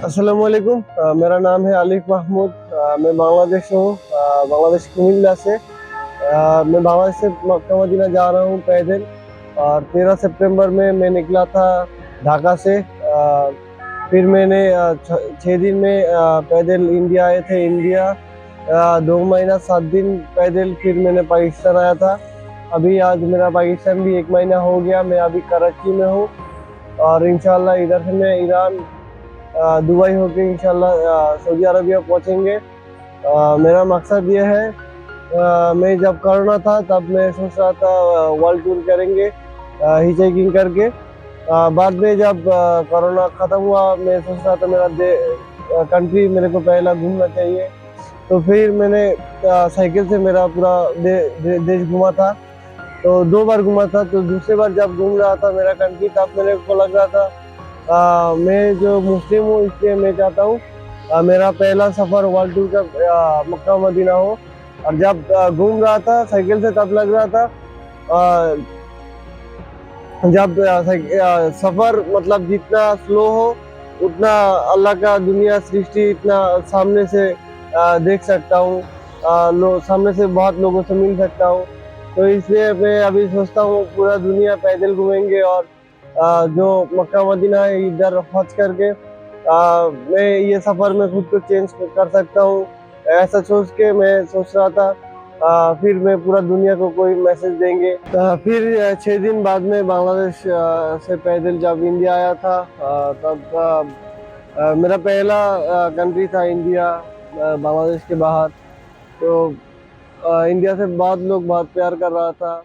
अस्सलाम वालेकुम। मेरा नाम है आलिफ महमूद। मैं बांग्लादेश से हूँ। बांग्लादेश कुमिल्ला से। मैं बांग्लादेश से मक्का मदीना जा रहा हूँ पैदल। और 13 सितंबर में मैं निकला था ढाका से। फिर मैंने 6 दिन में पैदल इंडिया आए थे। इंडिया 2 महीना 7 दिन पैदल। फिर मैंने पाकिस्तान आया था। अभी आज मेरा पाकिस्तान भी 1 महीना हो गया। मैं अभी कराची में हूँ। और इंशाल्लाह इधर से मैं ईरान दुबई होके इंशाल्लाह सऊदी अरबिया पहुंचेंगे। मेरा मकसद ये है, मैं जब कोरोना था तब मैं सोच रहा था वर्ल्ड टूर करेंगे हिचहाइकिंग करके। बाद में जब कोरोना खत्म हुआ मैं सोच रहा था मेरा कंट्री मेरे को पहला घूमना चाहिए। तो फिर मैंने साइकिल से मेरा पूरा देश घूमा था। तो 2 बार घूमा था। तो दूसरी बार जब घूम रहा था मेरा कंट्री तब मेरे को लग रहा था मैं जो मुस्लिम हूँ इसलिए मैं चाहता हूँ मेरा पहला सफर वर्ल्ड टूर का मक्का मदीना हो। और जब घूम रहा था साइकिल से तब लग रहा था आ, जब सफर मतलब जितना स्लो हो उतना अल्लाह का दुनिया सृष्टि इतना सामने से देख सकता हूँ। सामने से बहुत लोगों से मिल सकता हूँ। तो इसलिए मैं अभी सोचता हूँ पूरा दुनिया पैदल घूमेंगे। और जो मक्का मदीना है इधर हज करके मैं ये सफर में खुद को चेंज कर सकता हूँ। ऐसा सोच के मैं सोच रहा था फिर मैं पूरा दुनिया को कोई मैसेज देंगे। फिर 6 दिन बाद में बांग्लादेश से पैदल जब इंडिया आया था तब मेरा पहला कंट्री था इंडिया बांग्लादेश के बाहर। तो इंडिया से बहुत लोग बहुत प्यार कर रहा था।